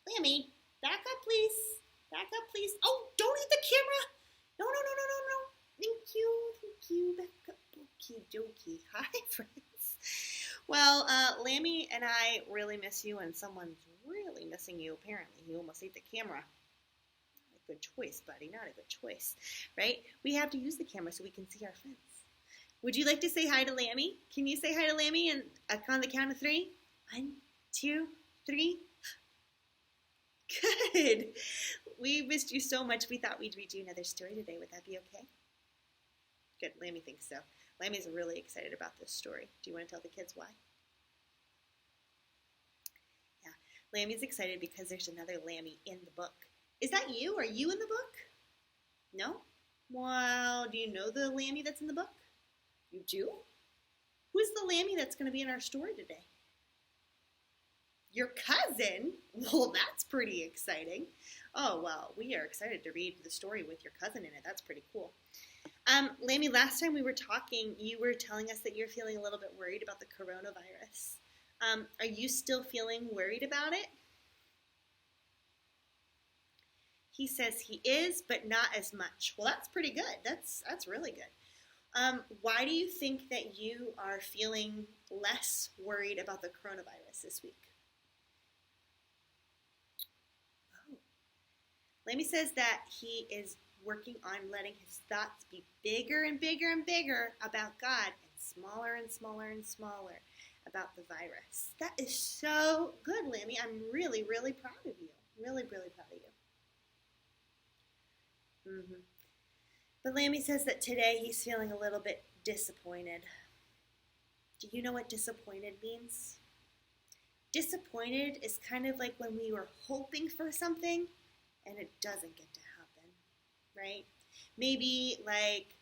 Lammy, back up, please. Back up, please. Oh, don't hit the camera. No, no, no, no, no, no. Thank you, thank you. Back up. Okie dokie. Hi, friends. Well, Lammy and I really miss you, and someone's really missing you, apparently. You almost ate the camera. Not a good choice, buddy. Not a good choice, right? We have to use the camera so we can see our friends. Would you like to say hi to Lammy? Can you say hi to Lammy and on the count of 3? 1, 2, 3. Good. We missed you so much, we thought we'd read you another story today. Would that be okay? Good. Lammy thinks so. Lammy's really excited about this story. Do you want to tell the kids why? Yeah. Lammy's excited because there's another Lammy in the book. Is that you? Are you in the book? No? Well, do you know the Lammy that's in the book? You do? Who's the Lammy that's going to be in our story today? Your cousin? Well, that's pretty exciting. Oh, well, we are excited to read the story with your cousin in it. That's pretty cool. Lammy, last time we were talking, you were telling us that you're feeling a little bit worried about the coronavirus. Are you still feeling worried about it? He says he is, but not as much. Well, that's pretty good. That's really good. Why do you think that you are feeling less worried about the coronavirus this week? Oh. Lammy says that he is working on letting his thoughts be bigger and bigger and bigger about God and smaller and smaller and smaller about the virus. That is so good, Lammy. I'm really, really proud of you. Really, really proud of you. Mm-hmm. But Lammy says that today he's feeling a little bit disappointed. Do you know what disappointed means? Disappointed is kind of like when we were hoping for something and it doesn't get to happen, right? Maybe like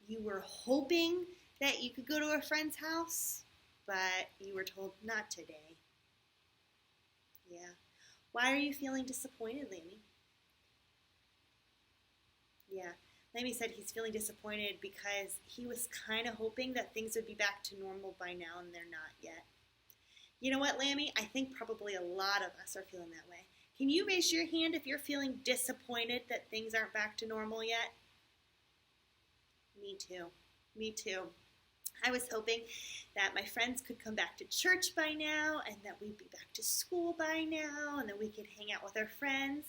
you were hoping that you could go to a friend's house, but you were told not today. Yeah. Why are you feeling disappointed, Lammy? Yeah. Lammy said he's feeling disappointed because he was kind of hoping that things would be back to normal by now, and they're not yet. You know what, Lammy? I think probably a lot of us are feeling that way. Can you raise your hand if you're feeling disappointed that things aren't back to normal yet? Me too. Me too. I was hoping that my friends could come back to church by now, and that we'd be back to school by now, and that we could hang out with our friends.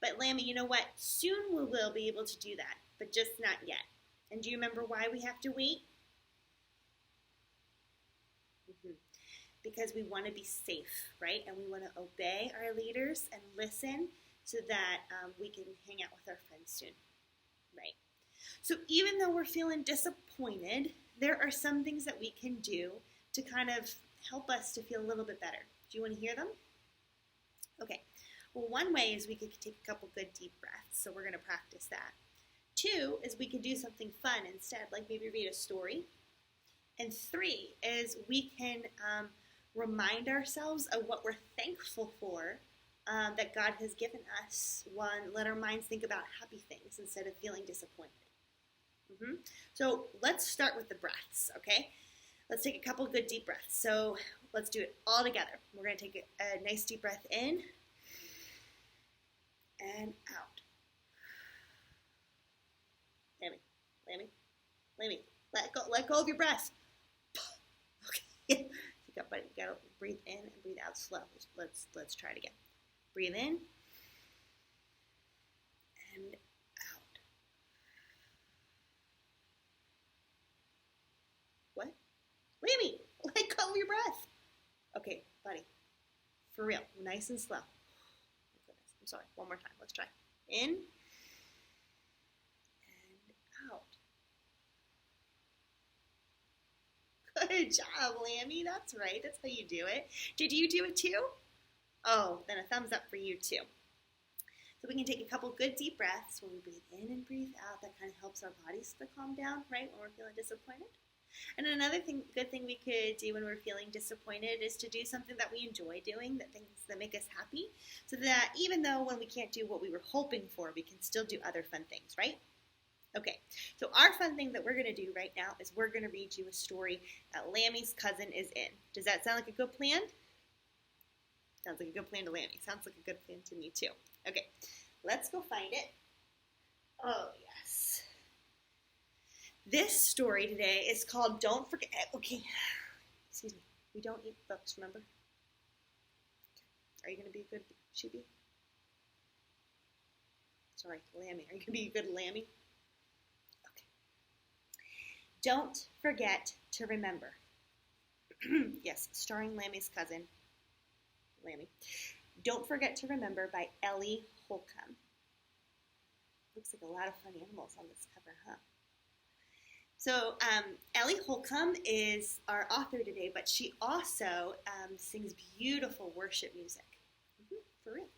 But Lammy, you know what? Soon we will be able to do that, but just not yet. And do you remember why we have to wait? Because we want to be safe, right? And we want to obey our leaders and listen so that we can hang out with our friends soon, right? So even though we're feeling disappointed, there are some things that we can do to kind of help us to feel a little bit better. Do you want to hear them? Okay. Well, one way is we could take a couple good deep breaths, so we're going to practice that. 2 is we can do something fun instead, like maybe read a story. And 3 is we can remind ourselves of what we're thankful for that God has given us. Let our minds think about happy things instead of feeling disappointed. So let's start with the breaths, okay? Let's take a couple good deep breaths. So let's do it all together. We're going to take a nice deep breath in and out. Lammy, let go of your breath. Okay. You gotta breathe in and breathe out slow. Let's try it again. Breathe in and out. What? Lammy, let go of your breath. Okay, buddy. For real, nice and slow. Oh, goodness. I'm sorry. One more time. Let's try. In and out. Good job, Lammy. That's right. That's how you do it. Did you do it too? Oh, then a thumbs up for you too. So we can take a couple good deep breaths when we breathe in and breathe out. That kind of helps our bodies to calm down, right, when we're feeling disappointed. And another good thing we could do when we're feeling disappointed is to do something that we enjoy doing, things that make us happy, so that even though when we can't do what we were hoping for, we can still do other fun things, right? Okay, so our fun thing that we're going to do right now is we're going to read you a story that Lammy's cousin is in. Does that sound like a good plan? Sounds like a good plan to Lammy. Sounds like a good plan to me too. Okay, let's go find it. Oh, yes. This story today is called Don't Forget. Okay, excuse me. We don't eat books, remember? Are you going to be a good sheepy? Sorry, Lammy. Are you going to be a good Lammy? Okay. Don't forget to remember. Yes, starring Lammy's cousin, Lammy. Don't Forget to Remember by Ellie Holcomb. Looks like a lot of fun animals on this cover, huh? So Ellie Holcomb is our author today, but she also sings beautiful worship music. For real.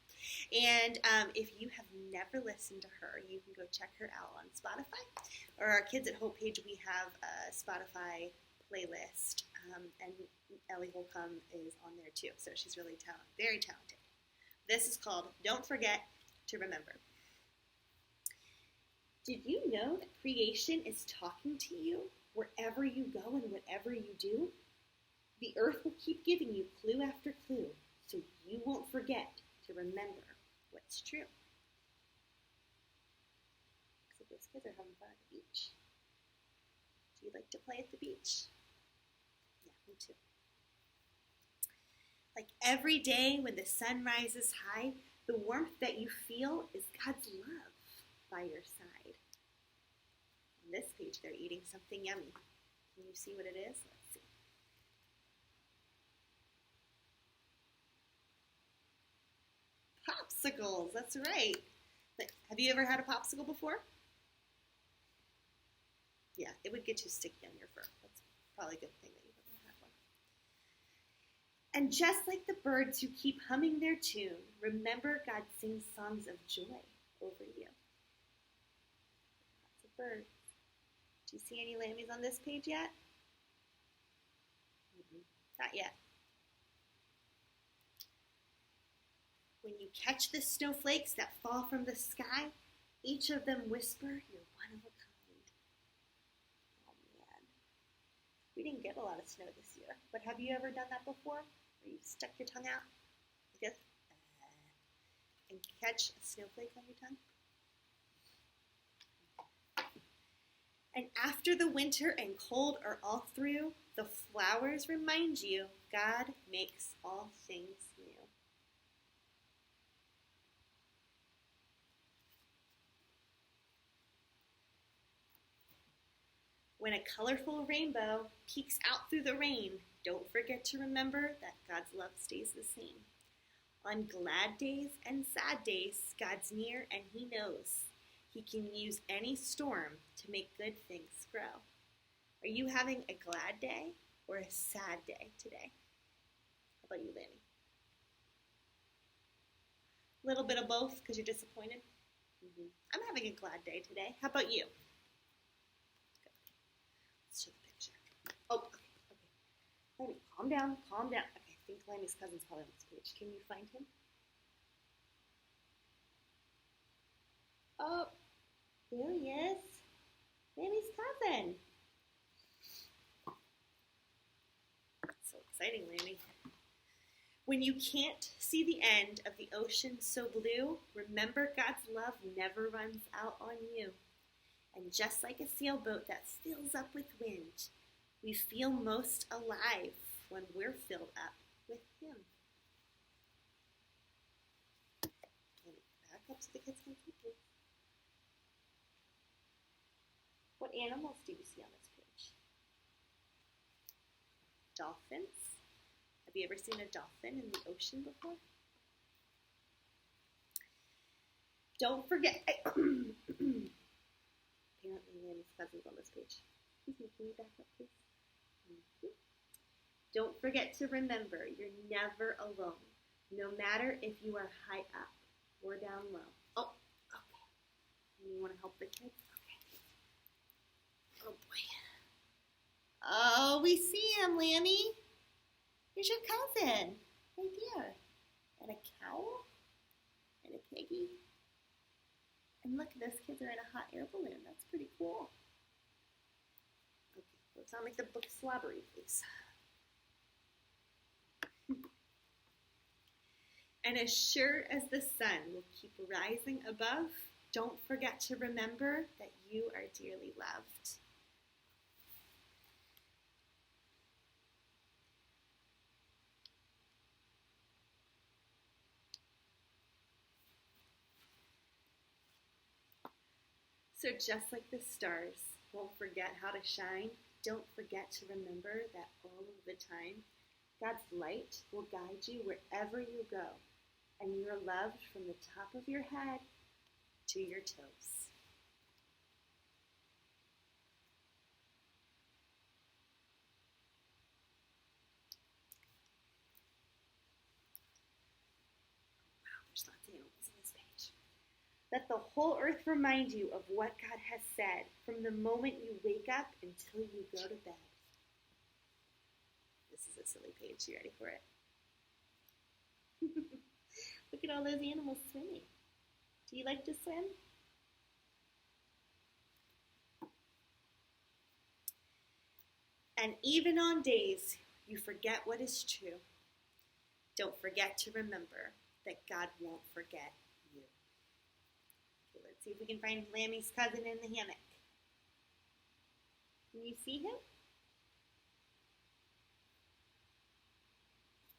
And if you have never listened to her, you can go check her out on Spotify. Or our Kids at Hope page, we have a Spotify playlist. And Ellie Holcomb is on there too. So she's really very talented. This is called Don't Forget to Remember. Did you know that creation is talking to you wherever you go and whatever you do? The earth will keep giving you clue after clue, so you won't forget to remember what's true. So those kids are having fun at the beach. Do you like to play at the beach? Yeah, me too. Like every day when the sun rises high, the warmth that you feel is God's love by your side. On this page, they're eating something yummy. Can you see what it is? Let's see. Popsicles, that's right. Have you ever had a popsicle before? Yeah, it would get too sticky on your fur. That's probably a good thing that you've ever had one. And just like the birds who keep humming their tune, remember God sings songs of joy over you. Lots of birds. Do you see any lammies on this page yet? Not yet. When you catch the snowflakes that fall from the sky, each of them whisper, "You're one of a kind." Oh man. We didn't get a lot of snow this year, but have you ever done that before? Where you stuck your tongue out like this and catch a snowflake on your tongue? And after the winter and cold are all through, the flowers remind you God makes all things new. When a colorful rainbow peeks out through the rain, don't forget to remember that God's love stays the same. On glad days and sad days, God's near and He knows. He can use any storm to make good things grow. Are you having a glad day or a sad day today? How about you, Lammy? A little bit of both because you're disappointed? I'm having a glad day today. How about you? Good. Let's show the picture. Oh, okay. Lammy, calm down. Okay, I think Lammy's cousin's probably on this page. Can you find him? Oh, there he is. Lammy's cousin. So exciting, Lammy. When you can't see the end of the ocean so blue, remember God's love never runs out on you. And just like a sailboat that fills up with wind, we feel most alive when we're filled up with Him. Back up so the kids can see you. What animals do you see on this page? Dolphins. Have you ever seen a dolphin in the ocean before? Don't forget. Apparently, Lammy's cousin's on this page. Excuse me, can you back up, please? Don't forget to remember you're never alone, no matter if you are high up or down low. Oh, okay. You want to help the kids? Oh boy. Oh, we see him, Lammy. Here's your cousin. Right there. And a cow. And a piggy. And look, those kids are in a hot air balloon. That's pretty cool. Okay, let's not make the book slobbery, please. And as sure as the sun will keep rising above, don't forget to remember that you are dearly loved. So just like the stars won't forget how to shine, don't forget to remember that all of the time, God's light will guide you wherever you go, and you are loved from the top of your head to your toes. Wow, there's lots of animals on this page. Let the whole earth remind you of what God has said from the moment you wake up until you go to bed. This is a silly page. You ready for it? Look at all those animals swimming. Do you like to swim? And even on days you forget what is true, don't forget to remember that God won't forget you. Okay, let's see if we can find Lammy's cousin in the hammock. Can you see him?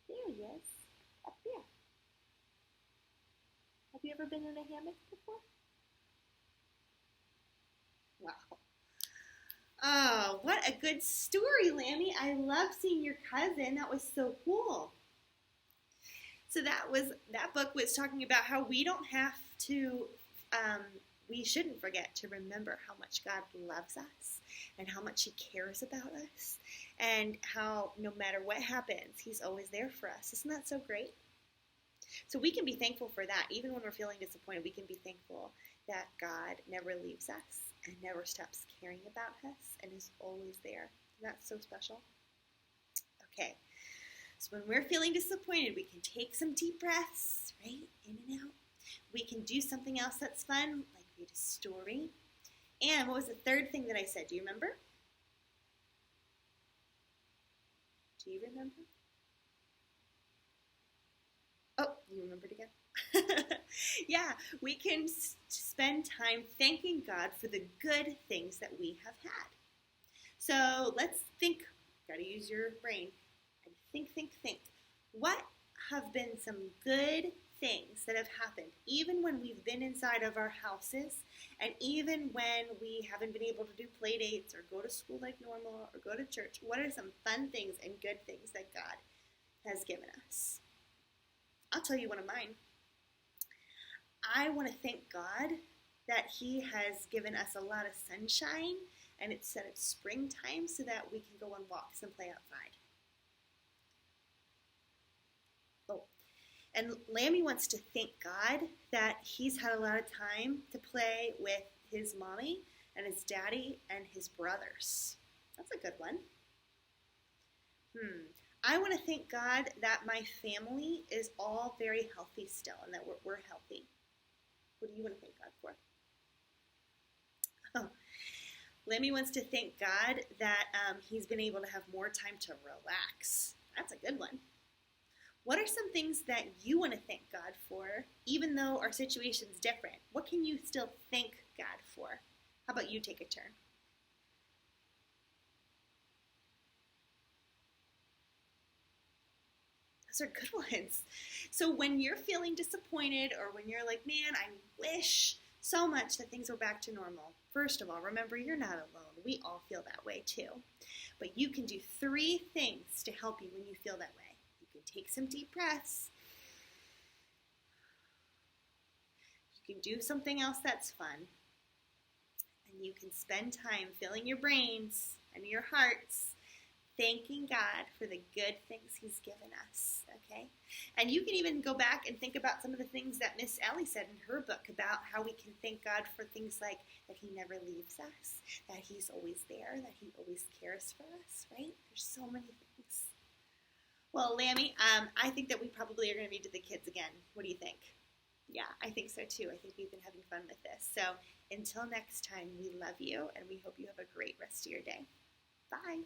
There he is, up there. Have you ever been in a hammock before? Wow. Oh, what a good story, Lammy. I love seeing your cousin. That was so cool. So that book was talking about how we don't have to, we shouldn't forget to remember how much God loves us and how much he cares about us and how no matter what happens, he's always there for us. Isn't that so great? So we can be thankful for that. Even when we're feeling disappointed, we can be thankful that God never leaves us and never stops caring about us and is always there. That's so special. Okay, so when we're feeling disappointed, we can take some deep breaths, right? In and out. We can do something else that's fun, like read a story. And what was the third thing that I said? Do you remember? Do you remember? Oh, you remembered again? Yeah, we can spend time thanking God for the good things that we have had. So let's think, gotta use your brain, and think. What have been some good things that have happened, even when we've been inside of our houses, and even when we haven't been able to do play dates or go to school like normal or go to church? What are some fun things and good things that God has given us? I'll tell you one of mine. I want to thank God that he has given us a lot of sunshine, and it's said it's springtime so that we can go on walks and play outside. Oh, and Lammy wants to thank God that he's had a lot of time to play with his mommy and his daddy and his brothers. That's a good one. I want to thank God that my family is all very healthy still and that we're healthy. What do you want to thank God for? Oh, Lammy wants to thank God that he's been able to have more time to relax. That's a good one. What are some things that you want to thank God for, even though our situation's different? What can you still thank God for? How about you take a turn? Those are good ones. So when you're feeling disappointed or when you're like, man, I wish so much that things were back to normal. First of all, remember you're not alone. We all feel that way too. But you can do 3 things to help you when you feel that way. You can take some deep breaths. You can do something else that's fun. And you can spend time filling your brains and your hearts thanking God for the good things he's given us, okay? And you can even go back and think about some of the things that Miss Ellie said in her book about how we can thank God for things like that he never leaves us, that he's always there, that he always cares for us, right? There's so many things. Well, Lammy, I think that we probably are going to read to the kids again. What do you think? Yeah, I think so too. I think we've been having fun with this. So until next time, we love you, and we hope you have a great rest of your day. Bye.